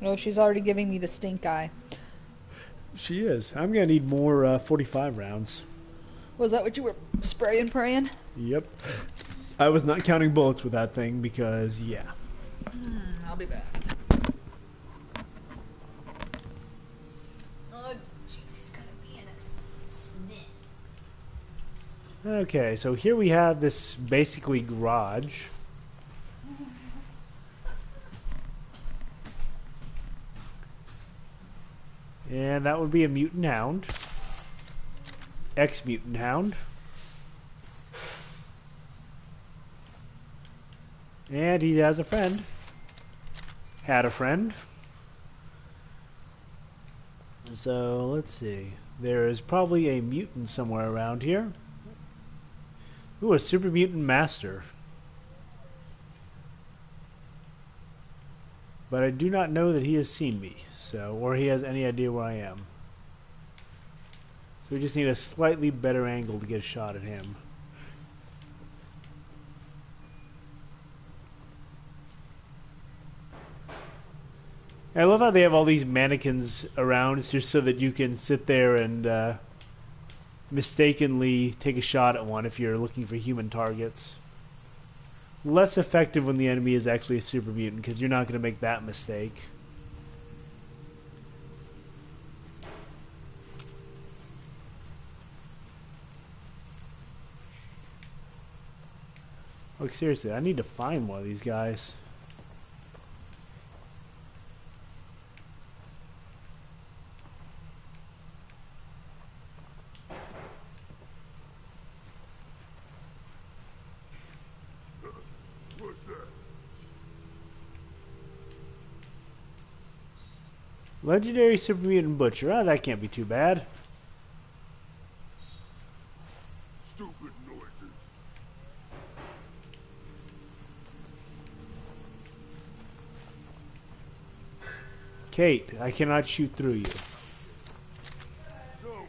Oh, she's already giving me the stink eye. She is. I'm gonna need more 45 rounds. Was that what you were spraying, praying? Yep. I was not counting bullets with that thing because, yeah. I'll be back. Oh, jeez, he's gonna be in a snit. Okay, so here we have this basically garage. And that would be a mutant hound. Ex-mutant hound. And he has a friend. Had a friend. So, let's see. There is probably a mutant somewhere around here. Ooh, a super mutant master. But I do not know that he has seen me, so, or he has any idea where I am. So we just need a slightly better angle to get a shot at him. I love how they have all these mannequins around just so that you can sit there and mistakenly take a shot at one if you're looking for human targets. Less effective when the enemy is actually a super mutant because you're not going to make that mistake. Like, seriously, I need to find one of these guys. Legendary Super Mutant Butcher. Ah, that can't be too bad. Stupid noises. Cait, I cannot shoot through you. No.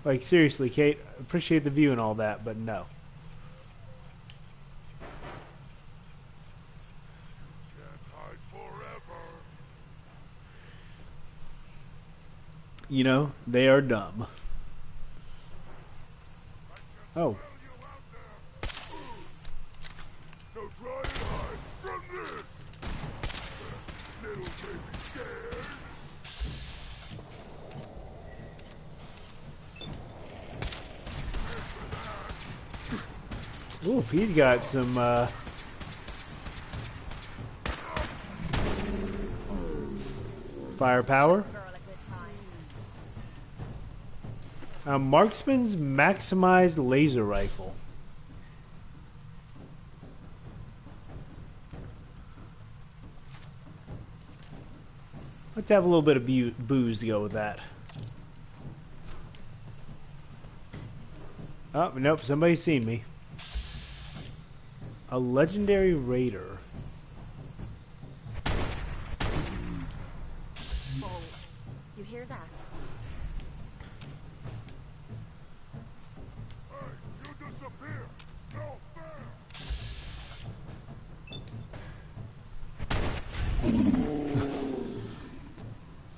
Like, seriously, Cait, appreciate the view and all that, but no. Can't hide forever. You know, they are dumb. Oh. You out there. Now try and hide from this. Little baby scared. Oof, he's got some, firepower. Marksman's maximized laser rifle. Let's have a little bit of booze to go with that. Oh, nope, somebody's seen me. A legendary raider. Oh, you hear that? Hey, you disappear. No fair.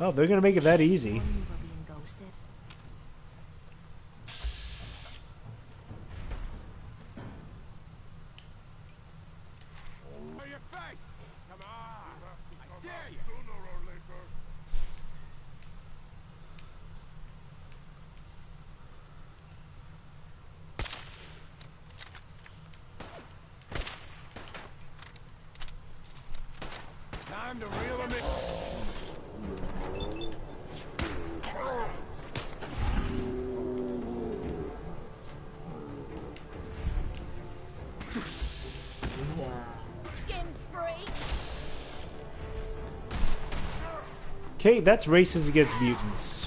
Oh, they're gonna make it that easy. You were being ghosted. Hey, your face. Come on. I dare you. Sooner or later. Time to reel him in. Skin free. Cait, that's racist against mutants.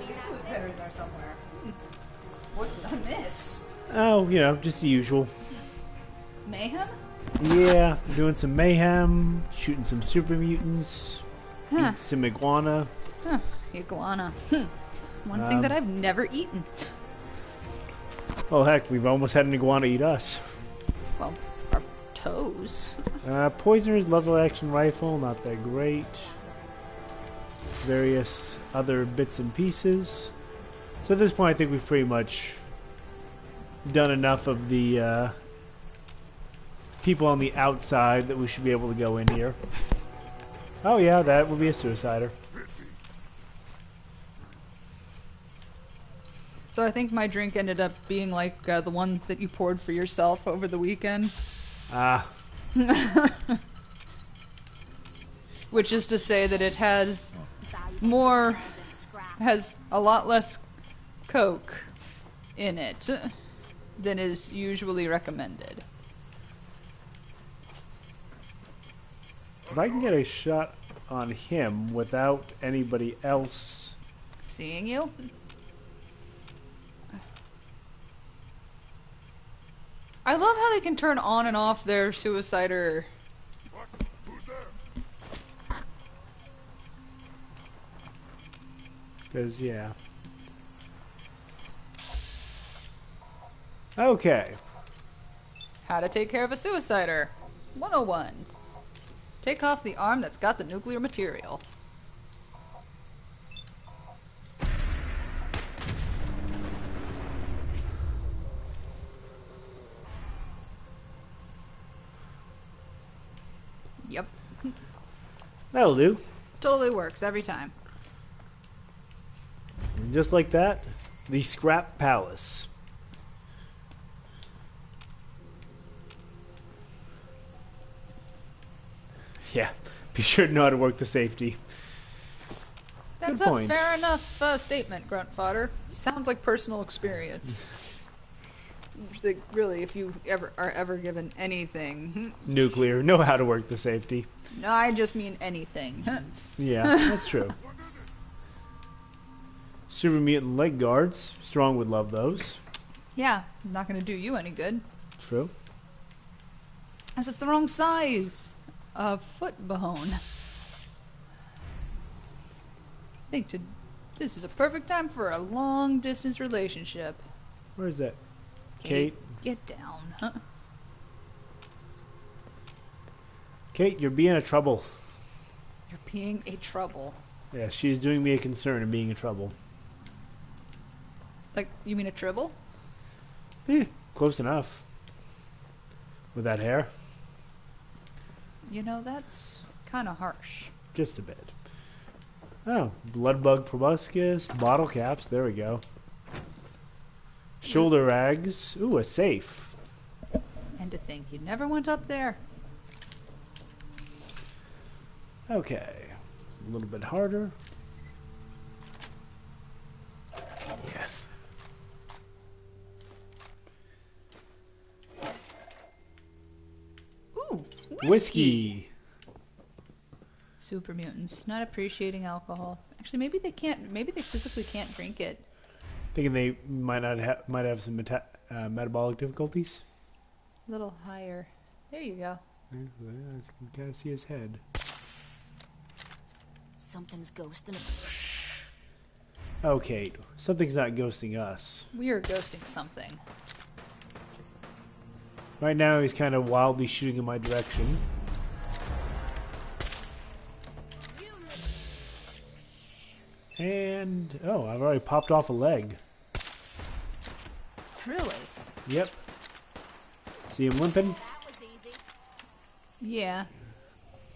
This was in there somewhere. What did I miss? Oh, you know, just the usual. Mayhem? Yeah, doing some mayhem, shooting some super mutants, Huh. eating some iguana. Huh. Iguana. One thing that I've never eaten. Well, heck, we've almost had an iguana eat us. Well, our toes. Poisoner's level action rifle, not that great. Various other bits and pieces. So at this point, I think we've pretty much done enough of the people on the outside that we should be able to go in here. Oh yeah, that would be a suicider. So I think my drink ended up being like the one that you poured for yourself over the weekend. Ah. Which is to say that it has has a lot less Coke in it than is usually recommended. If I can get a shot on him without anybody else Seeing you? I love how they can turn on and off their suicider. What? Who's there? because, yeah. Okay. How to take care of a suicider. 101. Take off the arm that's got the nuclear material. Yep. That'll do. Totally works every time. And just like that, the Scrap Palace. Yeah, be sure to know how to work the safety. That's Good a point. fair enough statement, Grunt Fodder. Sounds like personal experience. Like, really, if you are ever given anything. Nuclear, know how to work the safety. No, I just mean anything. Yeah, that's true. Super mutant leg guards. Strong would love those. Yeah, not gonna do you any good. True. As it's the wrong size of foot bone. I think this is a perfect time for a long distance relationship. Where's that? Cait? Get down. Huh? Cait, you're being a trouble. You're being a trouble. Yeah, she's doing me a concern and being a trouble. Like, you mean a tribble? Close enough. With that hair. You know, that's kind of harsh. Just a bit. Oh, bloodbug proboscis, bottle caps, there we go. Shoulder rags. Ooh, a safe. And to think you never went up there. Okay. A little bit harder. Yes. Ooh, Whiskey. Super mutants not appreciating alcohol. Actually, maybe they can't. Maybe they physically can't drink it. Thinking they might have some metabolic difficulties. A little higher. There you go. Yeah, I gotta see his head. Something's ghosting it. Okay, something's not ghosting us. We are ghosting something. Right now he's kind of wildly shooting in my direction. And, oh, I've already popped off a leg. Really? Yep. See him limping? That was easy. Yeah.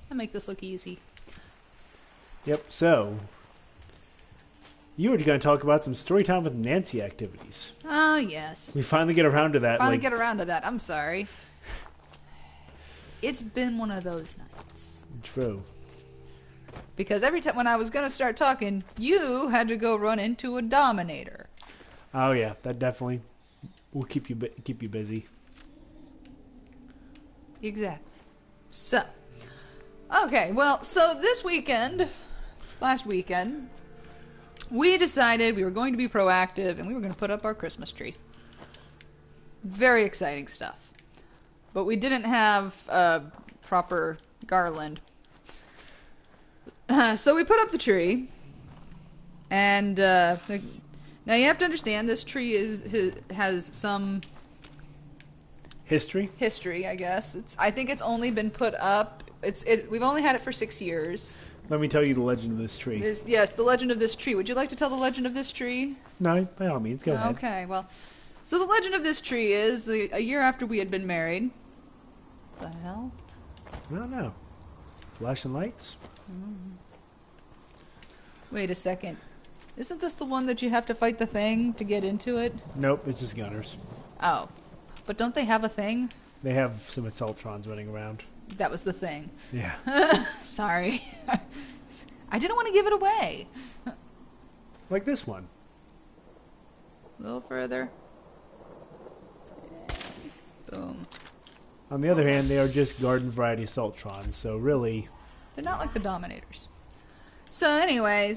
I make this look easy. Yep, so you were going to talk about some story time with Nancy activities. Oh, yes. We finally get around to that. Finally like, get around to that. I'm sorry. It's been one of those nights. True. Because every time when I was going to start talking, you had to go run into a Dominator. Oh yeah, that definitely will keep you busy. Exactly. So, okay, well, so this last weekend, we decided we were going to be proactive and we were going to put up our Christmas tree. Very exciting stuff. But we didn't have a proper garland. So we put up the tree, And now you have to understand this tree has some history, I guess. I think it's only been put up. We've only had it for 6 years. Let me tell you the legend of this tree. Yes, the legend of this tree. Would you like to tell the legend of this tree? No, by all means, go ahead. Okay, well, so the legend of this tree is a year after we had been married. What the hell? I don't know. Flashing lights? Wait a second. Isn't this the one that you have to fight the thing to get into it? Nope, it's just gunners. Oh. But don't they have a thing? They have some Assaultrons running around. That was the thing. Yeah. Sorry. I didn't want to give it away. Like this one. A little further. Boom. On the other hand, they are just garden variety Assaultrons, so really... They're not like the Dominators. So anyway,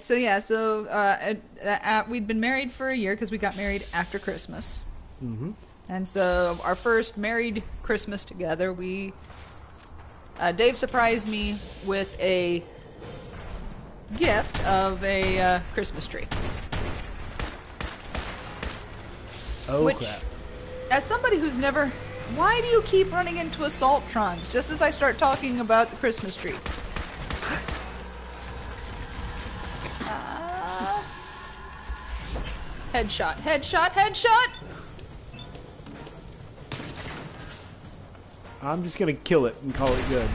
we'd been married for a year because we got married after Christmas. Mm-hmm. And so our first married Christmas together, Dave surprised me with a gift of a Christmas tree. Oh, Which, crap. as somebody who's never... Why do you keep running into Assaultrons just as I start talking about the Christmas tree? Headshot, headshot, headshot! I'm just gonna kill it and call it good.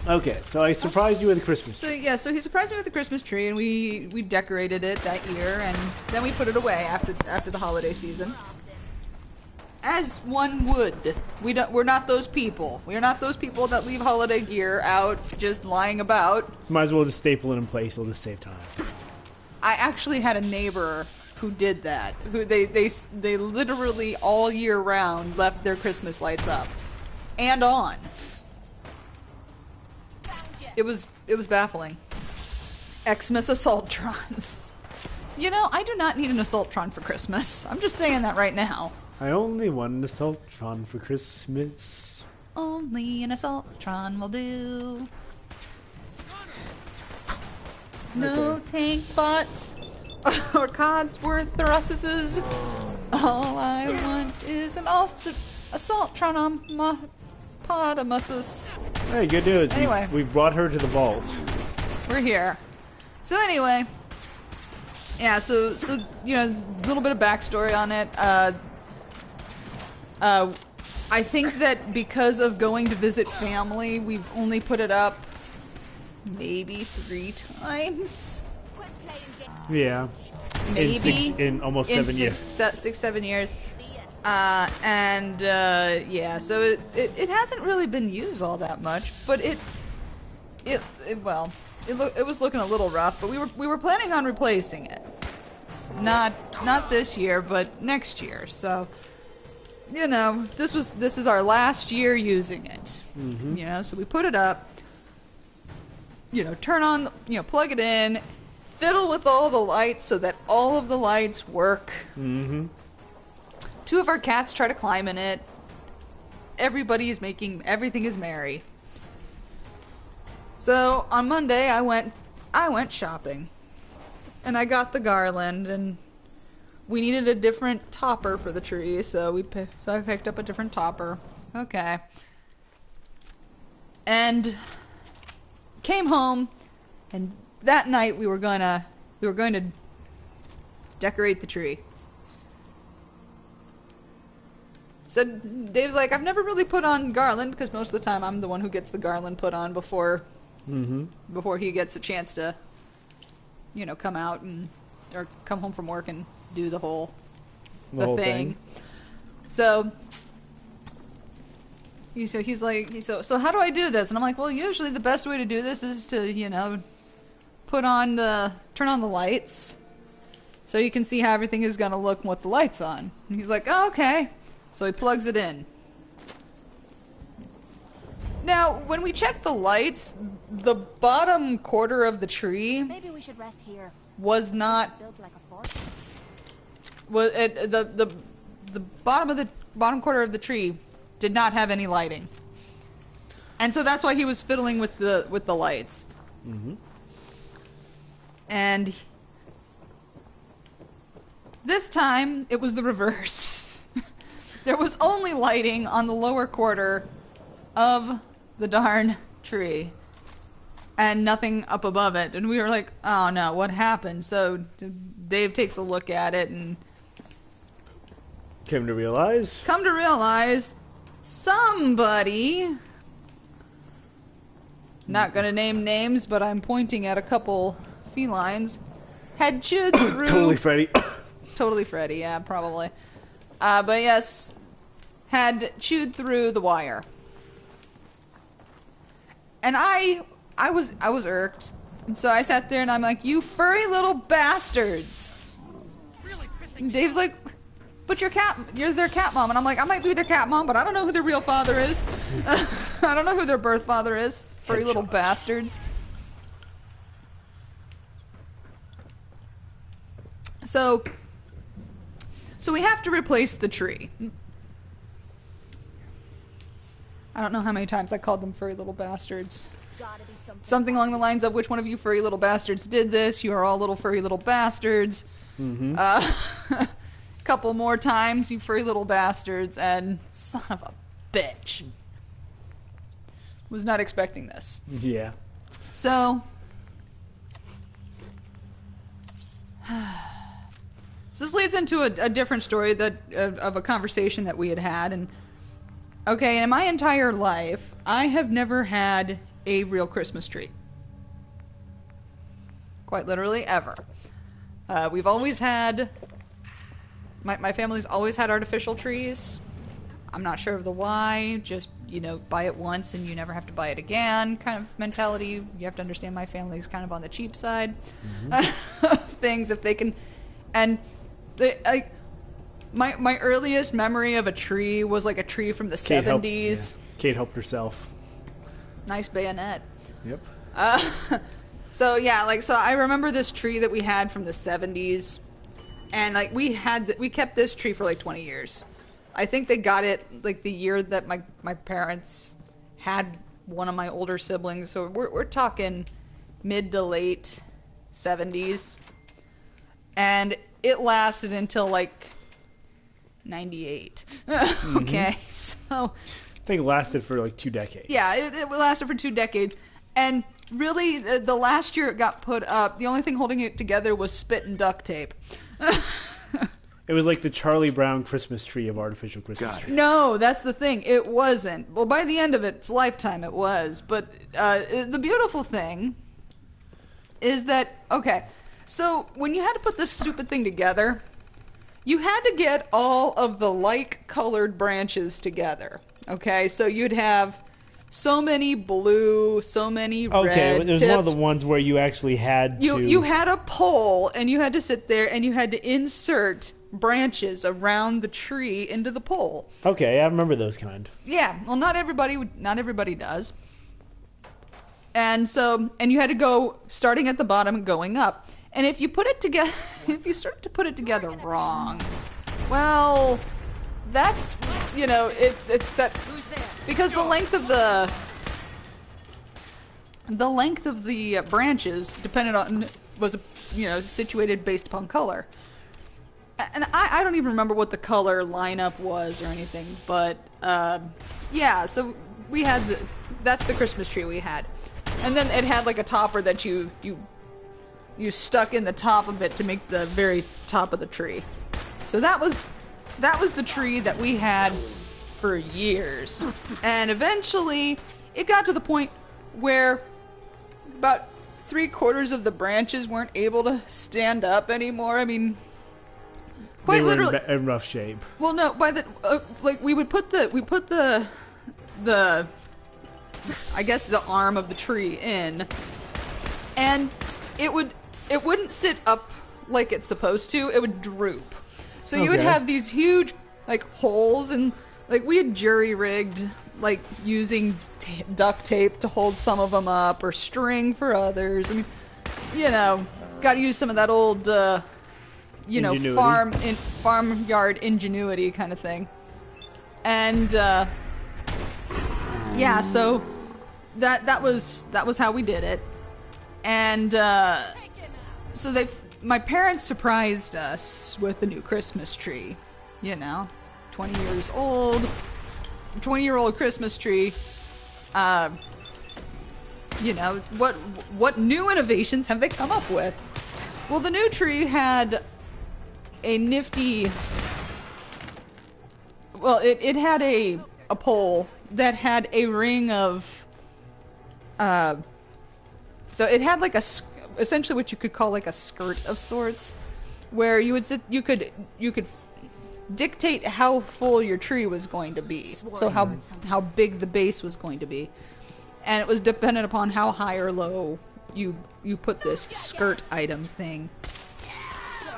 Okay, so I surprised you with a Christmas tree. So he surprised me with the Christmas tree, and we decorated it that year, and then we put it away after the holiday season. As one would. We're not those people. We are not those people that leave holiday gear out just lying about. Might as well just staple it in place, it'll just save time. I actually had a neighbor who did that. Who they literally all year round left their Christmas lights up and on. It was baffling. Xmas Assaultrons. You know, I do not need an Assaultron for Christmas. I'm just saying that right now. I only want an Assaultron for Christmas. Only an Assaultron will do. No tank bots or Codsworth Thruses. All I want is an Assaultron on Potamuses. Hey, good news. Anyway. We brought her to the vault. We're here. So anyway, yeah. So you know, a little bit of backstory on it. I think that because of going to visit family, we've only put it up maybe 3 times. Yeah. Maybe in almost 7 years. 7 years. Yeah, so it hasn't really been used all that much, but it was looking a little rough, but we were planning on replacing it. Not this year, but next year. So, you know, this is our last year using it. Mm-hmm. You know, so we put it up. You know, turn on, plug it in, fiddle with all the lights so that all of the lights work. Mm-hmm. 2 of our cats try to climb in it. Everything is merry. So on Monday I went shopping, and I got the garland, and we needed a different topper for the tree, so I picked up a different topper. Okay. And came home, and that night we were going to decorate the tree. So Dave's like, I've never really put on garland, because most of the time I'm the one who gets the garland put on before he gets a chance to, come out or come home from work and do the whole thing. So he's like, so how do I do this? And I'm like, well, usually the best way to do this is to, turn on the lights, so you can see how everything is going to look with the lights on. And he's like, oh, okay. So he plugs it in. Now, when we checked the lights, the bottom quarter of the tree Maybe we should rest here. was not. Built like a fortress. Was the bottom quarter of the tree did not have any lighting, and so that's why he was fiddling with the lights. Mm-hmm. And this time, it was the reverse. There was only lighting on the lower quarter of the darn tree. And nothing up above it. And we were like, oh no, what happened? So Dave takes a look at it and... Come to realize, somebody... Not gonna name names, but I'm pointing at a couple felines. Had chewed through... Totally Freddy. Totally Freddy, yeah, probably. But yes, had chewed through the wire. And I was irked. And so I sat there and I'm like, you furry little bastards. And Dave's like, but you're their cat mom. And I'm like, I might be their cat mom, but I don't know who their real father is. I don't know who their birth father is. Furry little bastards. So we have to replace the tree. I don't know how many times I called them furry little bastards. Something along the lines of, which one of you furry little bastards did this? You are all little furry little bastards. Mm-hmm. Couple more times, you furry little bastards, and son of a bitch. Was not expecting this. Yeah. So this leads into a different story of a conversation that we had. And okay, in my entire life, I have never had a real Christmas tree. Quite literally, ever. We've always had... My family's always had artificial trees. I'm not sure of the why. Just, buy it once and you never have to buy it again kind of mentality. You have to understand my family's kind of on the cheap side of things. If they can... And my earliest memory of a tree was like a tree from the 70s. Cait helped herself. Nice bayonet. Yep. So I remember this tree that we had from the 70s, and we kept this tree for 20 years. I think they got it the year that my parents had one of my older siblings. So we're talking mid to late 70s, and it lasted until 98. Okay, so I think it lasted for 2 decades. Yeah, it lasted for 2 decades. And really, the last year it got put up, the only thing holding it together was spit and duct tape. It was like the Charlie Brown Christmas tree of artificial Christmas trees. No, that's the thing. It wasn't. Well, by the end of its lifetime, it was. But the beautiful thing is that, okay, so when you had to put this stupid thing together, you had to get all of the like-colored branches together. Okay, so you'd have so many blue, so many red. Okay, it was one of the ones where you actually had to... You had a pole, and you had to sit there, and you had to insert branches around the tree into the pole. Okay, I remember those kind. Yeah, well, not everybody does. And you had to go starting at the bottom and going up. And if you put it together, if you start to put it together wrong, well, that's, it's that, because the length of the branches depended on, was, situated based upon color. And I don't even remember what the color lineup was or anything, but, yeah, so we had, that's the Christmas tree we had. And then it had a topper that you stuck in the top of it to make the very top of the tree. So that was the tree that we had for years. And eventually it got to the point where about 3/4 of the branches weren't able to stand up anymore. I mean, quite literally in rough shape. Well, no, by the we put the I guess the arm of the tree in, and it wouldn't sit up like it's supposed to. It would droop. So you would have these huge holes, and we had jury-rigged using duct tape to hold some of them up, or string for others. I mean, got to use some of that old ingenuity. Farmyard ingenuity kind of thing. And yeah, so that was how we did it. And my parents surprised us with a new Christmas tree. You know, 20 years old, 20-year-old Christmas tree. You know, what new innovations have they come up with? Well, the new tree had a nifty... Well, it had a pole that had a ring of... so it had like essentially what you could call like a skirt of sorts, where you could dictate how full your tree was going to be. So how big the base was going to be. And it was dependent upon how high or low you put this skirt item thing.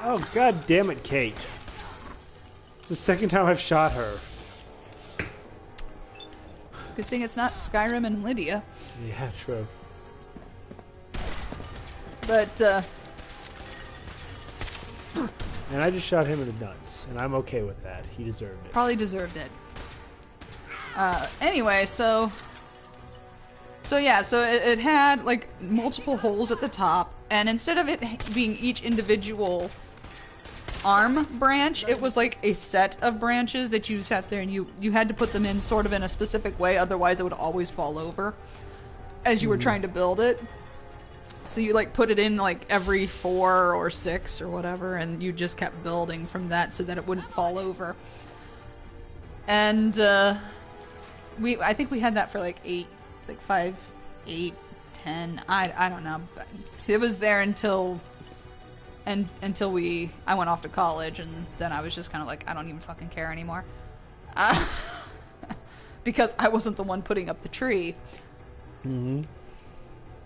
Oh, god damn it, Cait. It's the second time I've shot her. Good thing it's not Skyrim and Lydia. Yeah, true. But, and I just shot him in the nuts, and I'm okay with that. He deserved it. Probably deserved it. Anyway, so it had like multiple holes at the top, and instead of it being each individual arm branch, it was like a set of branches that you sat there and you had to put them in sort of in a specific way, otherwise it would always fall over as you were trying to build it. So you like put it in like every 4 or 6 or whatever, and you just kept building from that so that it wouldn't fall over. And I think we had that for like 5, 8, 10. I don't know. But it was there until I went off to college, and then I was just kind of like, I don't even fucking care anymore, because I wasn't the one putting up the tree. Mm-hmm.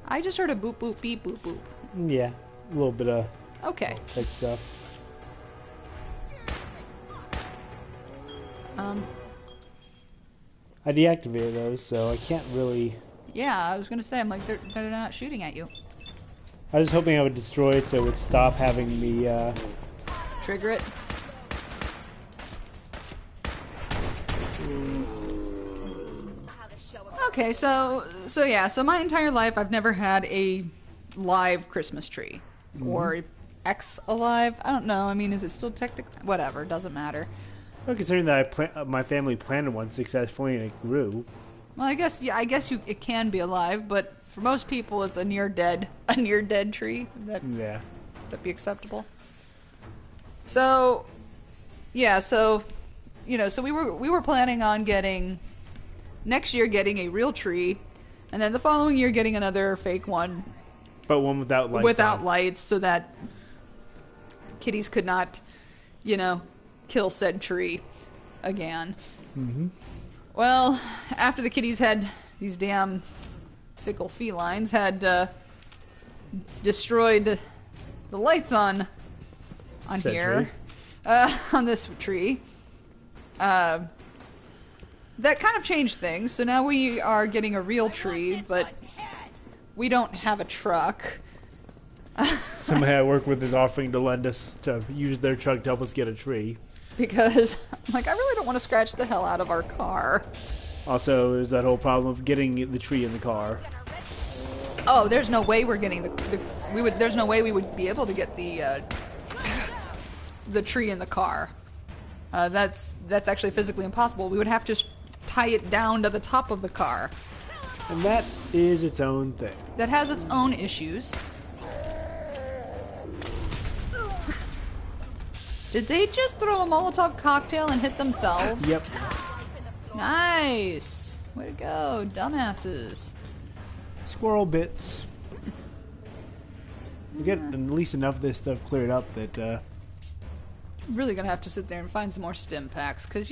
I just heard a boop boop beep boop boop. Yeah, a little bit of okay that stuff. I deactivated those, so I can't really... Yeah, I was gonna say, I'm like, they're not shooting at you. I was hoping I would destroy it so it would stop having me, Trigger it. Okay, so my entire life I've never had a live Christmas tree. Or X-alive? I don't know, I mean, is it still technically... Whatever, doesn't matter. Well, considering that my family planted one successfully and it grew. Well, I guess it can be alive, but for most people, it's a near dead tree. Yeah. That'd be acceptable. So, yeah, so we were planning on next year getting a real tree, and then the following year getting another fake one. But one without lights. Without lights, so that kitties could not, kill said tree again. Mm-hmm. Well, after the kitties had these damn fickle felines had destroyed the lights on said here, on this tree, that kind of changed things. So now we are getting a real tree, but we don't have a truck. Somebody I work with is offering to lend us to use their truck to help us get a tree. Because, I really don't want to scratch the hell out of our car. Also, there's that whole problem of getting the tree in the car. Oh, there's no way we're getting there's no way we would be able to get the tree in the car. That's actually physically impossible. We would have to tie it down to the top of the car. And that is its own thing. That has its own issues. Did they just throw a Molotov cocktail and hit themselves? Yep. Nice. Way to go, dumbasses. Squirrel bits. We get at least enough of this stuff cleared up that, I'm really gonna have to sit there and find some more stim packs, because,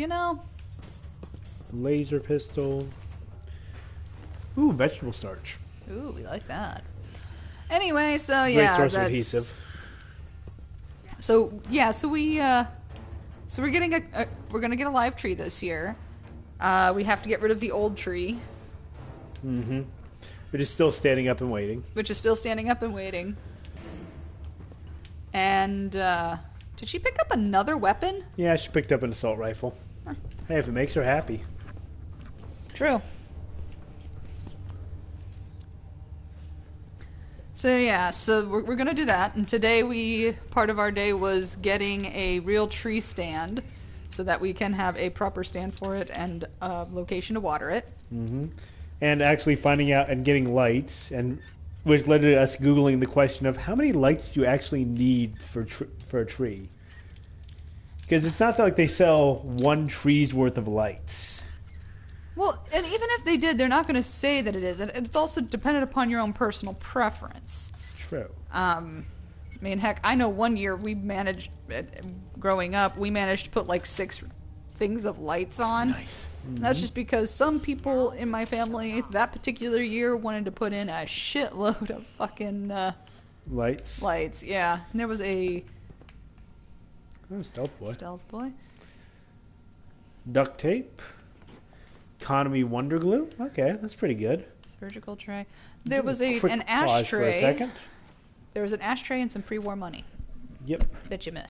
laser pistol. Ooh, vegetable starch. Ooh, we like that. Anyway, so yeah, great source of adhesive. So yeah, so we're getting we're gonna get a live tree this year. We have to get rid of the old tree. Mm-hmm. Which is still standing up and waiting. And did she pick up another weapon? Yeah, she picked up an assault rifle. Huh. Hey, if it makes her happy. True. So yeah, so we're gonna do that, and today part of our day was getting a real tree stand, so that we can have a proper stand for it and a location to water it. Mm-hmm. And actually finding out and getting lights, and which led to us Googling the question of how many lights do you actually need for a tree? Because it's not like they sell one tree's worth of lights. Well, and even if they did, they're not going to say that it is. And it's also dependent upon your own personal preference. True. I mean, heck, I know one year growing up, we managed to put like 6 things of lights on. Nice. Mm-hmm. That's just because some people in my family that particular year wanted to put in a shitload of fucking Lights. lights. Yeah, and there was a Oh, stealth boy. stealth boy. Duct tape. Economy wonder glue. Okay, that's pretty good. Surgical tray. There was Quick an pause for a ashtray. second. There was an ashtray and some pre-war money Yep. that you missed.